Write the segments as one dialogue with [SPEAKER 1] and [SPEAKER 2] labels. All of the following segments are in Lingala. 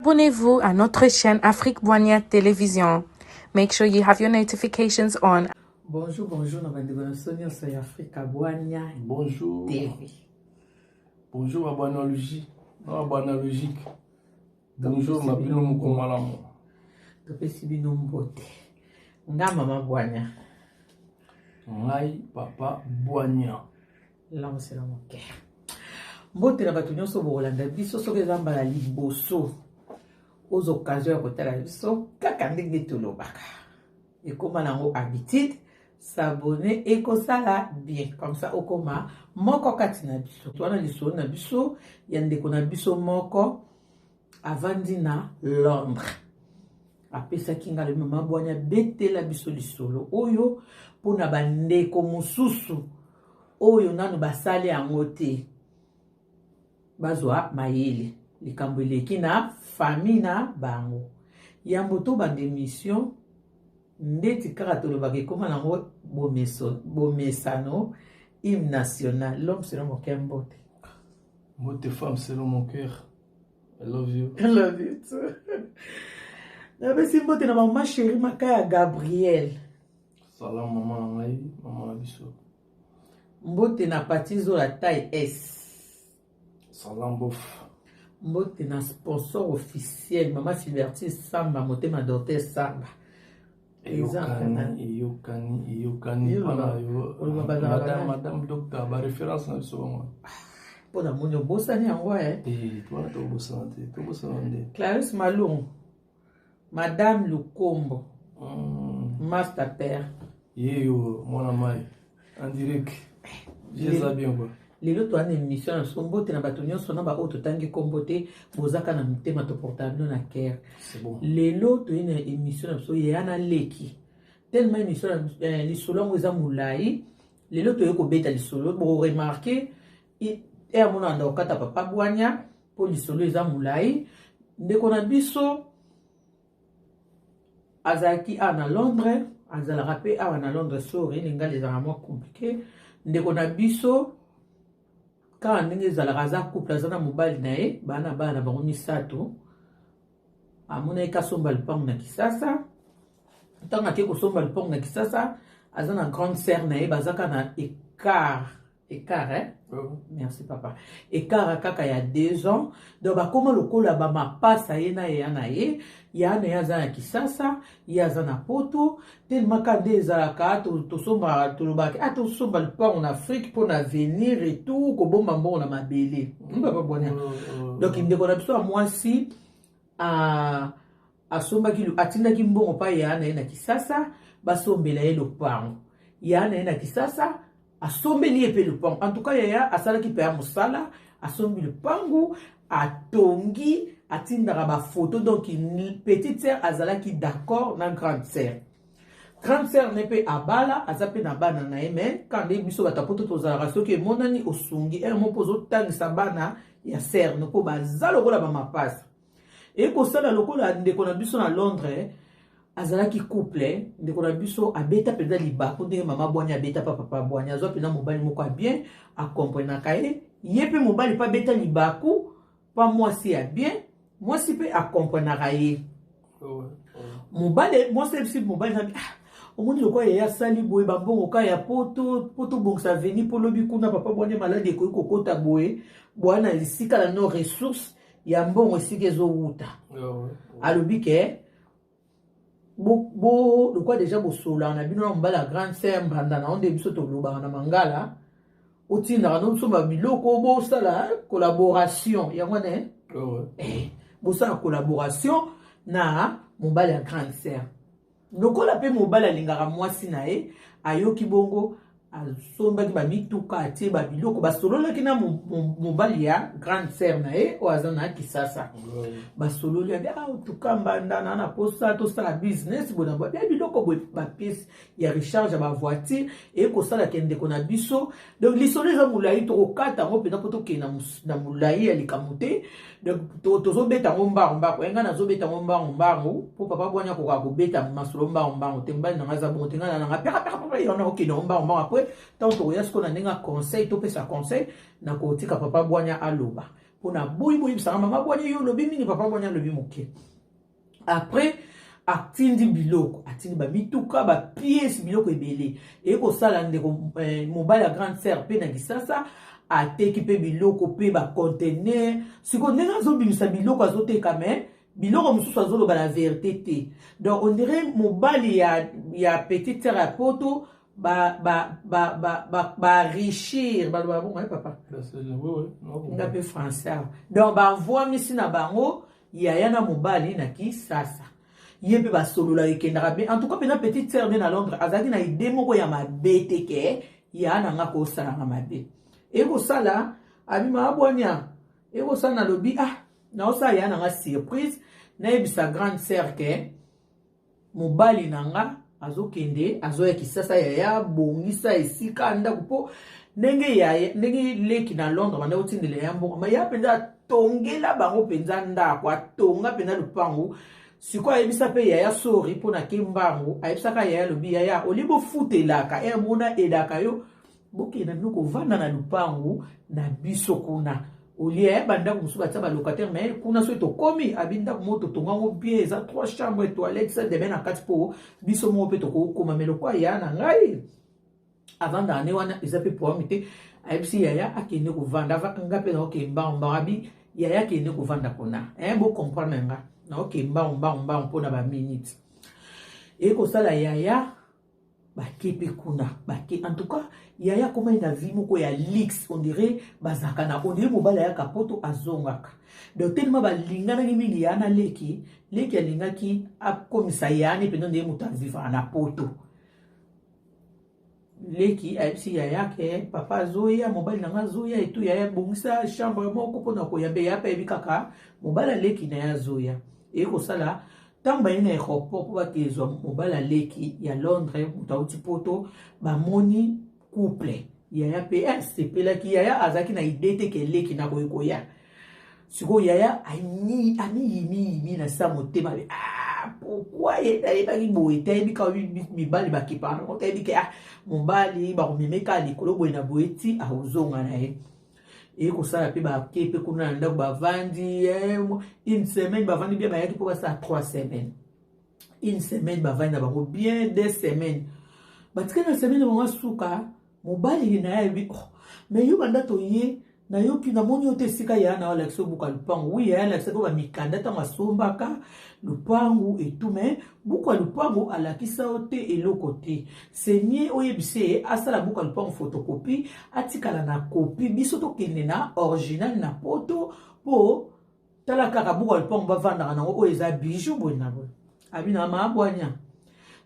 [SPEAKER 1] Abonnez-vous à notre chaîne Afrique Boigna Télévision. Make sure you have your notifications on.
[SPEAKER 2] Bonjour, bonjour, c'est Afrique Boigna.
[SPEAKER 3] Bonjour.
[SPEAKER 2] TV.
[SPEAKER 3] Bonjour, abanalogie. Non, abanalogique. Bonjour, ma pino mukomalamu.
[SPEAKER 2] Topesi bino mbote. Nga mama Boigna.
[SPEAKER 3] Ngai papa Boigna.
[SPEAKER 2] Là, c'est la moquère. Mbote na bato nyonso bolanda biso soki ezamba la liboso. Aux occasions à côté de la biso, kaka ndenge tolobaka. Et comme on a habitude, s'abonner et comme ça là bien. Comme ça, au coma, moko katina biso. Toi, on a l'histoire na biso, yande kona biso moko, avant dina Londres. Après ça, kinga le mama Boigna bete la biso lisolo. Oyo, pour na bande comme susu. Oyo nanu basali angote. Bazwa mayele. Likambo eleki na famille na bango. Yamboto ba démission ndeti kaka tolobaki koma nango bomesano hymne national. L'homme selon mon cœur mbote.
[SPEAKER 3] Mbote femme selon mon cœur. I love you.
[SPEAKER 2] I love you too. Nabesi mbote na maman chérie makaya Gabriel.
[SPEAKER 3] Salam maman ngai, maman biso.
[SPEAKER 2] Mbote na patizo la taille S.
[SPEAKER 3] Salam bof.
[SPEAKER 2] Mbote na sponsor officiel Maman Fiberti Samba motema docteur Samba.
[SPEAKER 3] Eyokani pana yo. Madame docteur ba référence na biso.
[SPEAKER 2] Pona monyo bosani yango
[SPEAKER 3] toi to bosante.
[SPEAKER 2] Clarisse Malung. Madame Lukombo. Master Père.
[SPEAKER 3] Yeyo mwana mai en direct. Je sais bien quoi.
[SPEAKER 2] Lelo to ana émission na sombote na bato nyonso na ba auto tangi kombote bozaka na mutema to portable na cœur.
[SPEAKER 3] C'est bon.
[SPEAKER 2] Lelo to ina émission na so yana leki. Tellement émission li solo ngoza mulai. Lelo to yeko beta li solo bo remarquer et amona ndo kata papa Boigna po li solo eza mulai. Ndeko na biso azaki na Londres, azala rapé na Londres sori ninga les vraiment compliqué. Ndeko na biso quand ndenge ezalaka aza couple aza na mobali na ye bana bango misato amona eka somba lupango na Kisasa ntango ake kosomba lupango na Kisasa aza na grande sœur na ye bazaka na écart merci papa écart kaka ya 2 ans donc bakoma lokola bamapasa ye na ye yana ye aza na Kisasa ye aza na poto tellement kande ezalaka tosomba tolobaki tosomba lupango na Afrique mpo na venir et tout kobomba mbongo na mabele papa Boigna donc ndeko na biso ya mwasi asombaki atindaki mbongo pa yana ye na Kisasa basombela ye lupango yana ye na Kisasa asombeli epe lupango en tout cas yaya asalaki pe ya mosala asombi lupango atongi atindaka ba photo donc petite sœur azalaki d'accord na grande sœur nepe abala azape na bana na yemen quand les biso batapoto tozalaka soki emonani osungi mo pozo tangisa bana ya sœur noko bazalo lokola ba mapasa e kosala lokola ndeko na biso na Londres azalaki couple ndeko na biso abeta penda libako ndenge mama Boigna abeta papa Boigna zo pena mobali moko bien akomprenaka ye pe mobali pa beta libako pa mwasi ya bien mwasi pe akomprenaka ye mobali mwasi mobali na omoni lokola ya sali boye bambongo ka ya poto bongsa veni po lobi kuna papa Boigna malade ekoki kokota boye bwana lisika la no ressource ya mbongo esika ezowuta alobi ke le quoi déjà bosola na bino na la grande sœur mbanda na onde biso to loba na mangala otinda no so ba biloko bo sala collaboration ya ngone bo sala collaboration na mobali ya grande sœur lokola pe mobali alingaka mwasi na ye ayoki bongo asombaki bamituka atie babiloko basololaki na mobali ya grande sœur na ye oyo aza na Kisasa basololi abi otuka mbanda na posa tosala business bona bia biloko boye bapiece ya recharge ya bavoiture ekosalaka ndeko na biso donc lisolo eza molai tokokata yango mpena mpo tokende na molai ya likambo te donc tozobeta yango mbango enga nazobeta yango mbango mpo papa Boigna kokoka kobeta masolo mbango te mobali nanga aza bongo te nga nanga peka yana okende yango mbango après tant que ya ce qu'on a nenga conseil to pesa conseil na kotika papa Boigna aloba pour na boyi bisanga mama bwanya yo lobi mingi papa bwanya lobi moke. Après atindi biloko atindi ba mituka ba pièce biloko ebele et ko sala ndeko mobile ya grande sœur pe na kisasa ateki pe biloko pe ba conteneur siko ndenge zo bimisa biloko azoteka mais biloko mususu azoloba la vérité te. Donc on dirait mobile ya petite sœur à poto ba richir ba bon papa nga pe français donc ba voix misi na bango ya na mobile na kisasa yebe ba solo la ekendaka bien en tout cas pena petite sœur na Londres azaki na idée moko ya mabete ke ya na nga ko sala na mabe e ko sala abima abwanya e ko sala na lobi na osa ya na nga surprise na ebisa grande sœur ke mobali na nga azokende azoya kisasa ya bongisa esika ndako po ndenge leki na Londres banda otindela ya mbongo ma ya penza tongela bango penza ndako atonga penza lupango siko ayebisa pe ya sori pona kimbango ayebisaka ya lobi ya olibo futelaka mona edaka yo bokenda bino kovanda na lupango na biso kuna olie banda ko musuba tsa ba locataire mais kuna so tokomi abinda ko moto tongango bien eza 3 chambres et toilettes ça de ben en 4 po biso mo pe to ko koma melo kwa ya na ngai avant d'année wana eza pe pour mité ayebisi ya akende ko vanda nga pe na ke mbamba abi ya akende ko vanda kuna bo comprendre nga na ok mbamba mpona ba minutes et ko sala ya bakepe kuna bake en tout cas yaya koma ina vie moko ya lix on dirait bazaka na on dirait mobala ya kapoto azongaka donc tellement balingana mingi yana leki alingaki akomisa yani pendo ndé muta vivre na poto leki ayipsi yaya ke papa zoya mobali nanga zoya et tout yaya bongisa chambre moko pona ko yabe ya pa ebikaka mobala leki na ya zoya et ko sala tamba ina aéroport pour bakezwa mobala leki ya Londres mutauti poto bamoni couple yaya pe sepelaki yaya azaki na idée te ke leki na koya siko yaya ami na sa motema pourquoi yebaki boye tayebi ka mibali bakipana tayebi ke mobali bakomemeka likolo boye na boye ti aozonga na ye et ko sala pe bakepe kuna ndako bavandi une semaine bavandi bien bayaki pour ça 3 semaines une semaine bavandi na bango bien 2 semaines batika na semaine bango suka mobali na yebi mais yo banda to ye na yo ki na moni ote sika ya na wala kiso buka lupangu oui ya la seko ba mikanda ta masombaka lupangu et tout mais buka lupangu ala kisa ote eloko te senye oyebise asala buka lupangu photocopie atikala na copie biso to kende na original na poto po tala kaka buka lupangu bavanda na ngo eza bijou bona bo abina mabwanya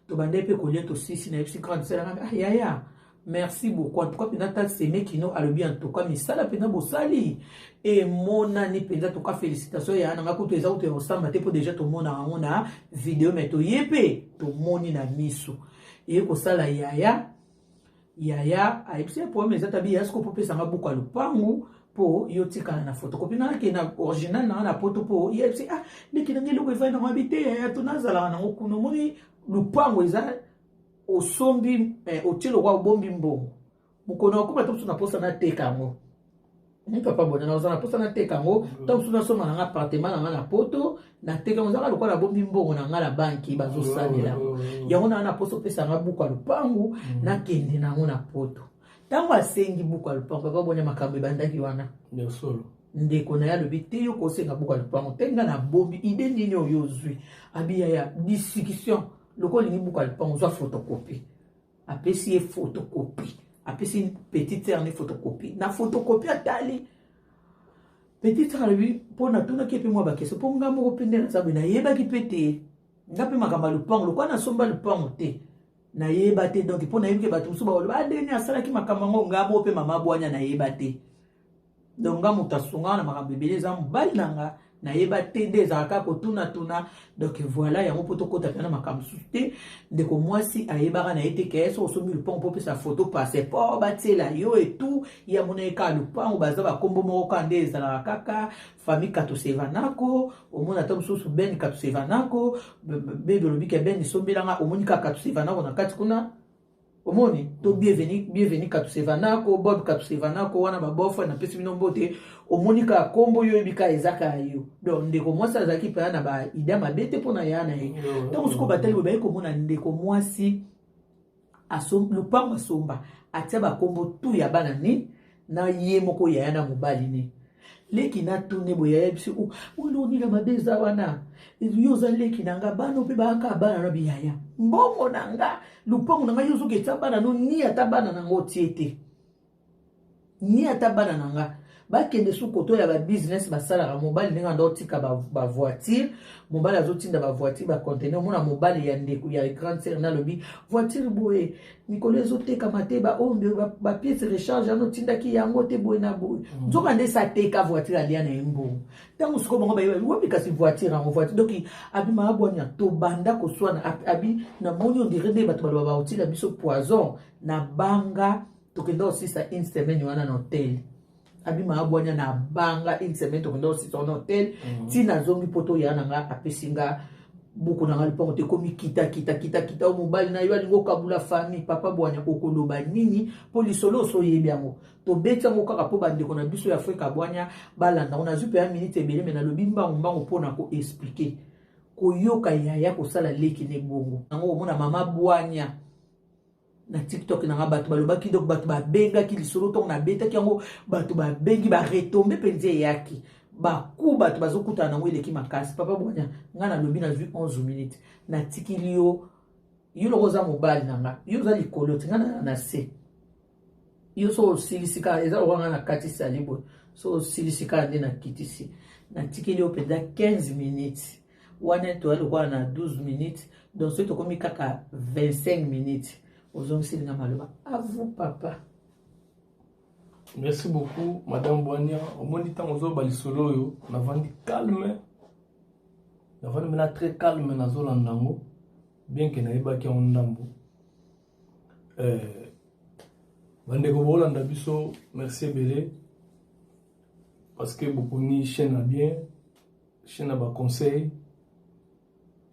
[SPEAKER 2] to bande pe ko lieto sisi na epsi grande sala ya merci beaucoup. En tout cas, pendant ces mecs qui nous a le bien en tout cas, mais ça la pendant bosali et mon année pendant tout cas félicitations. Ya nanga kutu eza utu ensemble te pour déjà tout le monde a vidéo mais to yepe tout le monde na misu et ko sala yaya a epsi pour mes atabi yasko pour pesa nga buka lupangu po yotika na photocopie na ke na original na poto po yepsi ndiki ngelo ko fa na habité ya tunazala na okuno moni lupangu eza osombi otilo kwa bombi mbongo mukono okuba to na posa na tekango ni papa bona na na posa na tekango to suna soma na appartement na poto na tekango zaka lokwa na bombi mbongo na ngala banki bazo salela yango na poso pesa nga buka lupangu na kende na ngona poto tango asengi buka lupangu papa bona makambe bandaki wana
[SPEAKER 3] ndio solo
[SPEAKER 2] ndeko na ya lobi te yo ko senga buka lupangu tenga na bombi ide nini oyozwi abiya ya discussion loko lingi buka lupangu zwa photocopie apesi photocopie apesi petite sœur ni photocopie na photocopie atali petite sœur lui pona tuna kepe mwa bakeso po ngamo ko pendela sabu na yeba ki pete ngape makamba lupangu loko na somba lupangu te na yeba te donc pona yebike batu musuba wala badeni asala ki makamba ngo ngamo pe mama bwanya na yeba te donc ngamo tasunga na makamba beleza mbali nanga na yeba tende zaka ko tuna donc voilà yango poto kota kana makambo te ndeko mwasi ayebaka na ete keso osomi lupango po pesa photo passeport batela yo et tout ya moneka lupango baza ba kombo moko kande ezala kaka famille katosevanako omona ta mususu ben katosevanako bebe lobike ben sombelanga omonika katosevanako na kati kuna omoni to bienvenue katusevanako bob katusevanako wana babofa na pesi bino mbote omoni ka kombo yo ebika ezaka yo donc ndeko mwasi azaki pa na ba idée mabete pona yana ye donc siko batali ba ko mona ndeko mwasi lupango asomba atia ba kombo tu ya bana ni na ye moko ya yana mobali ni leki na tune boya yebisi ulo ni la mabeza wana yoza leki nanga bana pe baka bana na biyaya mbongo nanga lupango nanga yozo keta bana no ni ata bana nango tiete ni ata bana nanga bakende su koto ya ba business basala ka mobali ninga ndo tika ba voiture mobali azotinda ba voiture ba conteneur mona mobali ya ndeko ya grande sœur na lobi voiture boye mikolo ezoteka mateba ombe ba pièce recharge ano tinda ki yango te boye na boye nzoka nde sa teka voiture alia na embo tango siko bango ba wobi kasi voiture en voiture donc abi ma abonya to banda ko swana abi na monyo ndirede bato ba otila biso poison na banga to kendo aussi sa une semaine wana na hotel abima abwanya na banga une semaine to kendo si ton hotel tina zongi poto ya nanga apesinga buku nanga lipango te komi kita o mobile na yo alingo kabula famille papa bwanya okoloba nini po lisolo so yebi yango to beta ngo kaka po bande kona biso ya Afrika bwanya balanda on a zupe ya minute ebele mais na lobimba mbango pona ko expliquer ko yoka ya ko sala leki ne bongo nango mona mama bwanya na TikTok na bato balobaki donc bato ba benga ki lisolo to na beta ki yango bato ba bengi ba retomber penze yaki ba ku bato bazokuta na ngwele ki makasi papa bwanya ngana lobi na vu 11 minutes na tikilio yo lokoza mobile nanga yo za likolo ngana na se yo so silisika eza wanga na kati salibo so silisika ndi na kitisi na tikilio penda 15 minutes wana to alikuwa na 12 minutes donc c'est to komi kaka 25 minutes. À vous, papa.
[SPEAKER 3] Merci beaucoup, Madame Boigna. Au moins, du temps, on a solo, on a vendu calme. On a vendu très calme dans Zolandango. Bien que n'ait pas qu'un ndambo. Vandego Bolanda Bisso, merci Belé. Parce que beaucoup ni chaîne à bien, chaîne à bas conseil,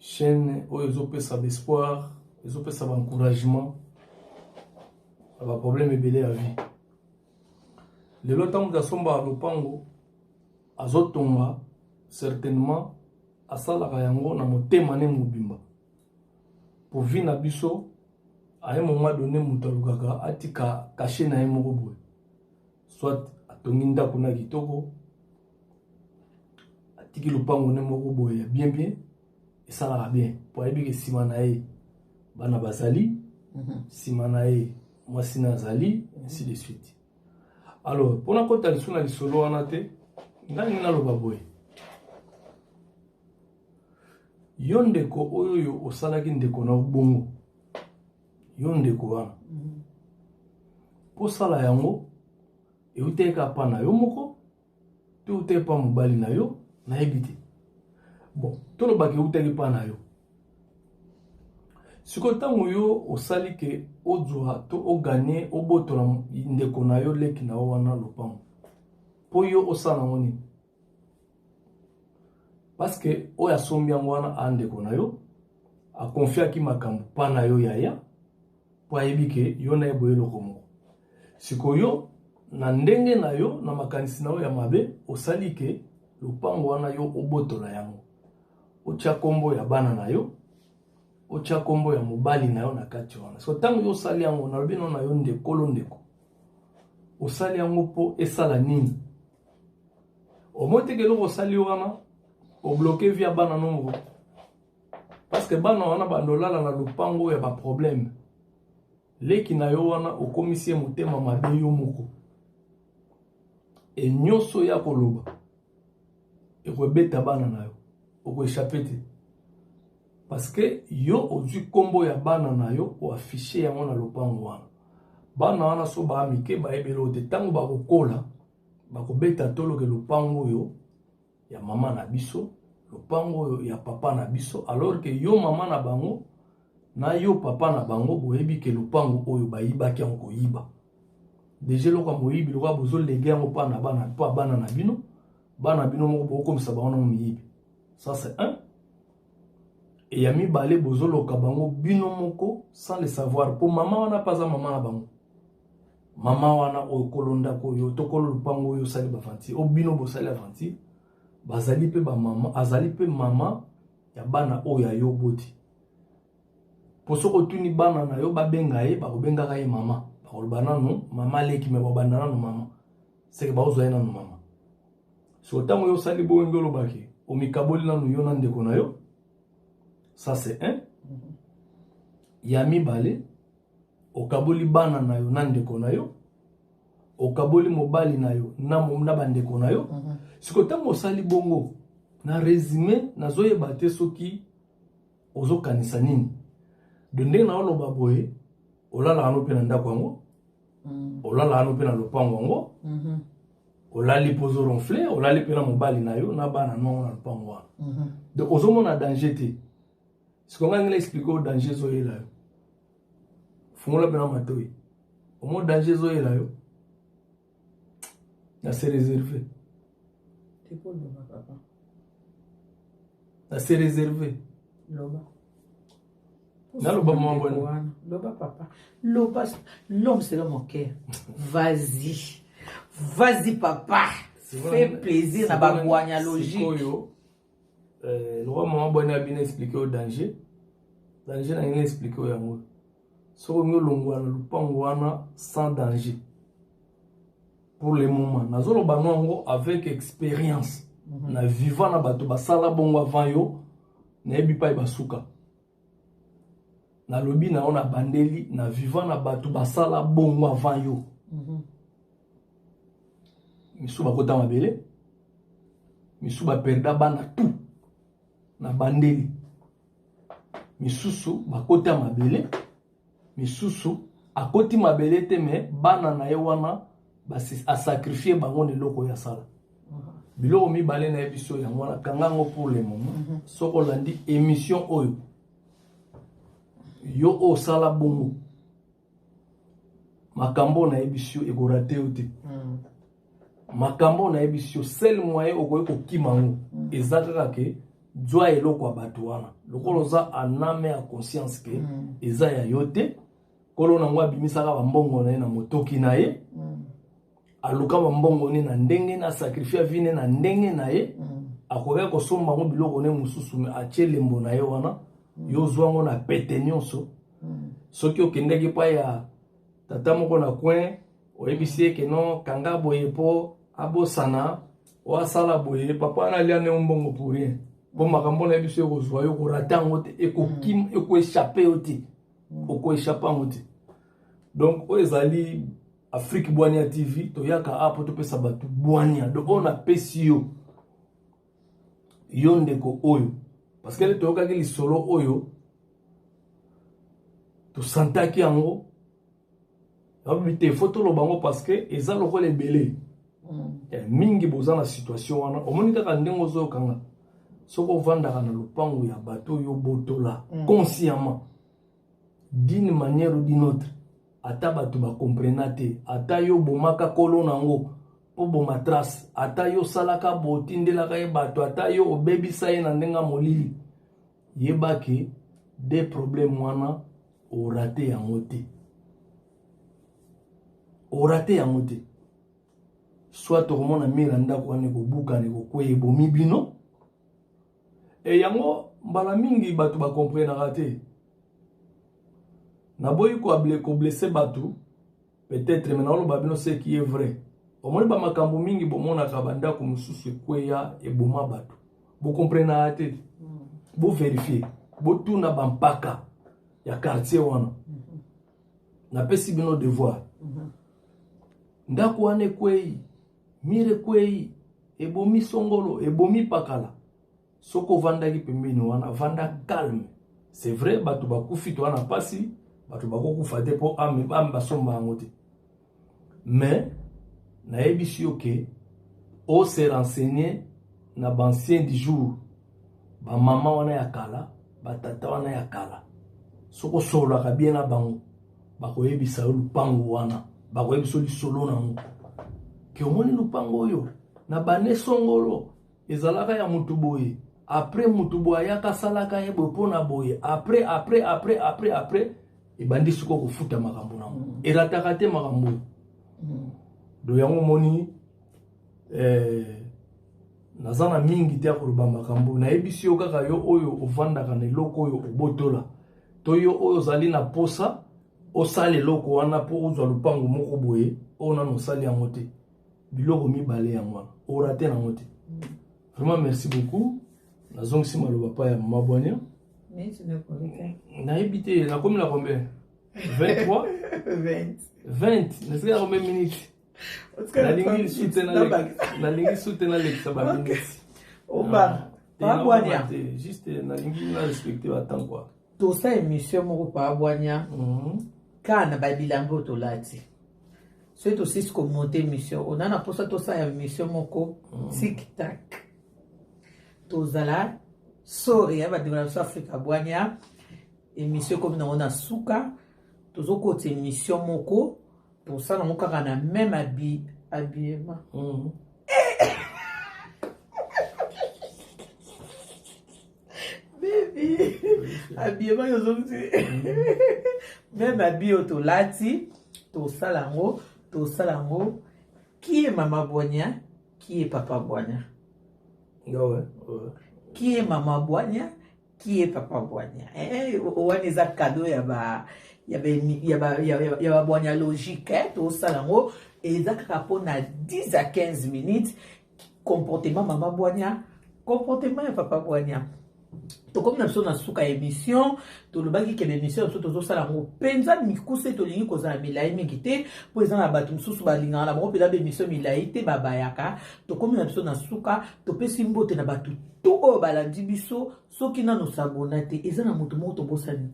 [SPEAKER 3] chaîne où ils ont ça d'espoir, ils ont ça d'encouragement. Ba problème ebele à vie. Le temps de somba lopango azotonga certainement asala kayango na motema ne mubimba. Pour vivre na biso à un moment donné mutalukaka atika caché na yemo boye. Soit atonginda kuna kitoko atiki lopango ne moko boye bien et ça va bien. Pour ebi ke simanae bana bazali simanae moi sinazali ainsi de suite. Alors pour na kota lisuna lisolo anate ngani na loba boy yondeko oyo osalaki ndeko na bongo yondeko wana po sala yango euteka pa na yo moko to utepa mobali na yo na ebite bon to lobaki uteki pa na yo siko tango yo osali ke ozwa to o gagner o botola ndeko na yo leki na wana lopango po yo osala ngoni parce que o ya sombi yango wana andeko na yo a confia ki makambo pa na yo yaya po ayebi ke yo na eboye loko moko siko yo na ndenge na yo na makanisi na yo ya mabe osali ke lopango wana yo obotola yango otia kombo ya bana na yo otia kombo ya mobali na yo na kati wana so tango yo osali yango na lobi na yo ndekolo ndeko osali yango po esala nini omote loko osali wana obloqué via bana nombo parce que bana wana bandolala na lupango ya ba problème leki na yo wana okomisi motema mabe yo moko e nyoso ya koloba ekobeta bana na yo okoéchapper te parce que yo ozwi kombo ya bana na yo o afficher yango na lupango wana bana wana so ba amike ba ebelo te tango ba kokola ba kobeta tolo ke lupango yo ya mama na biso lupango ya papa na biso alors que yo mama na bango na yo papa na bango boyebi ke lupango oyo bayibaki yango koyiba déjà loka moyibi loka bozo lege yango pa na bana na bino moko bokomisa bango na moyibi ça c'est un et yami balé bozolo kabango bino moko sans le savoir. Pour maman wana pas maman na bango. Maman wana o kolonda ko yo to kolo lupango yo sali bafanti. O bino bo sali afanti. Bazali pe ba maman, azali pe maman ya bana o ya yo boti. Posoko tuni bana na yo ba benga ye ba ko benga ka ye mama. Ba ko bana no mama leki me ba bana no mama. C'est que ba ozo ena no mama. So tango yo sali bo ngolo baki. O mikaboli na no yo na ndeko na yo. Ça c'est un. Yami balé. O kaboli bana na yo na ndeko na yo. O kaboli mobali na yo na momna bandeko na yo. Siko tango sali bongo na résumé na zoye bate soki ozo kanisa nini. De ndenge na oloba boye olala ano pe na ndako yango. Olala ano pe na lopango yango. Olali pozo ronflé, olali pe na mobali na yo na bana no na lopango wana. Donc ozo mona danger te. Siko nganga expliquer o danger zoye la yo. Fungola pe na matoi. O mo danger zoye la yo. Na se réservé.
[SPEAKER 2] Papa.
[SPEAKER 3] C'est réservé.
[SPEAKER 2] Loba.
[SPEAKER 3] Loba maman bonne.
[SPEAKER 2] Loba papa. Loba, l'homme c'est l'homme au cœur. Vas-y. Vas-y papa. Fais plaisir na bagwanya logique.
[SPEAKER 3] Le roi maman bonne a bien expliqué au danger. Danger n'a rien expliqué au yango. So ngo longwana lupangwana sans danger. Pour le moment, nazolo banongo avec expérience. Na vivant na bato basala bongo avant yo, na ebi pa basuka. Na lobi na ona bandeli na vivant na bato basala bongo avant yo. Misu bakota mabele. Misu ba perda bana tout. Na bandeli. Misusu bakota mabele. Misusu akoti mabele te me bana na ye wana a sacrifié bango de loko ya sala. Biloko mi balé na ebiso ya mwana kangango pour le moment. Soko landi émission oyo. Yo o sala bongo. Makambo na ebiso ekorate ote. Makambo na ebiso sel moyen okoye ko kimango. Ezaka ke joa eloko abatu wana. Lokolo za aname a conscience ke eza ya yote. Kolo na ngwa bimisaka ba mbongo na ye na motoki na ye. Aluka mbongo ni na ndenge na sacrifice vine na ndenge na ye akoya ko somba ngo biloko ne mususu me atie lembo na ye wana yo zwango na pete nyonso soki okendeki pa ya tata moko na coin oyebisi ke non kanga boye po abosana o asala boye papa na lia ne mbongo pour rien po makambo na biso ko zwa yo ko ratango te ekokim eko échapper oti oko échapper ngoti donc o ezali Afrique Bwania TV, toyaka apo to pesa batu Bwania. Donc on a pesi yo. Yondeko oyo. Parce que toyoka ki lisolo oyo. To santaki yango. Abite photo lo bango parce que eza loko le belé. Mingi boza na situation wana. Omoni kaka ndengo zo kanga. Soko vanda na lopango ya bato yo botola consciemment. D'une manière ou d'une autre. Ata batu ba comprenate ata yo bomaka kolo nango po boma trace ata yo salaka botindelaka ye bato ata yo obebisa ye na ndenga molili yebaki des problèmes wana orate yango te soit tokomona mira ndako wana kobuka ne kokweye bomi bino e yango mbala mingi batu ba comprenaka te. Naboyi ko blesser batu peut-être maintenant lo babino ce qui est vrai. Au moins ba makambo mingi bomona ka banda ko mususu kweya e boma batu. Bo comprendre ate. Bo vérifier. Bo tuna bampaka ya quartier wana. Na pesi bino devoir. Ndako wane kwei, mire kwei, e bomi songolo, e bomi pakala. Soko vanda ki pembeni wana vanda calme. C'est vrai batu bakufi to wana pasi. Batu bako fate po amba somba ngote. Mais na ebisi oke o se renseigner na bancien du jour. Ba mama wana ya kala, ba tata wana ya kala. Soko solo ka bien na bango. Bako ebisa lupango wana, bako ebiso li solo na ngo. Ke omoni lupango yo na bane songolo ezalaka ya mutu boye. après mutubo ayaka salaka ye bopona boye après ebandi siko kofuta makambo nango erataka te makambo do yango moni naza na mingi te ya koloba makambo nayebisi yo kaka yo oyo ovandaka na eloko oyo obotola to yo oyo ozali na posa osala eloko wana mpo ozwa lupango moko boye oyo nano osali yango te biloko mibale yango wana orate nango te vraiment merci beaucoup nazongisi maloba pa ya mama Bwania nayebi te nakomi na combien 23 20 nasika combien minutes nalingi sute nalekisa baminiti
[SPEAKER 2] Papa Bwania
[SPEAKER 3] juste nalingi na respecte batemps quoi
[SPEAKER 2] tosa émission moko Papa Bwania kana babilango tolati soki tosisi komonte émission onana mposa tosa ya émission moko tic-tac tozala sori ya badeko na biso Afrika Bwania émission komi nango na suka tozokota émission moko tosala yango kaka na même habillement baby habillement yozongi même habillé tolati tosala yango qui est Mama Bwania qui est Papa Bwania qui est Mama Bwania qui est Papa Bwania wana eza cadeau ya ba Bwania logique tosala yango eza kaka mpona 10 à 15 minutes comportement Mama Bwania comportement ya Papa Bwania tokomi na biso na suka émission tolobaki ke émission biso tozosala yango mpenza mikuse tolingi kozala milai mingi te mpo eza na bato mosusu balingaka na bango mpenza bémission milai te babayaka tokomi na biso na suka topesi mbote na bato to oyo balandi biso soki nano sabona te eza na moto moko tobosani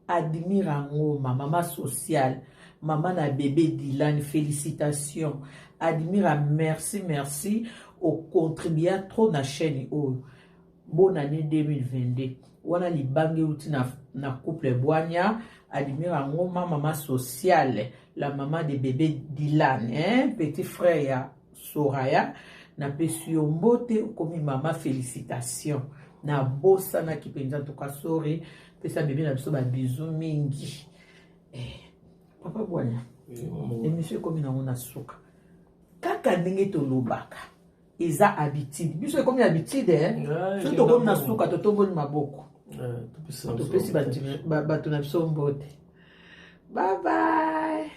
[SPEAKER 2] admire yango mama sociale mama na bébé Dylan félicitations admire merci au contribuer trop na chaîne oyo bonne année 2022 wana libange uti na couple Bwania admire yango mama sociale la maman de bébé Dylan petit frère ya Soraya na pesi yo mbote komi mama félicitations na bossa na kipenza toka sori pesa bébé na biso ba bisou mingi Papa Bwania émission komi nango na suka kaka ndenge tolobaka eza habitude biso ekomi habitude so tokomi na suka totomboli maboko topesi bato na biso mbote bye bye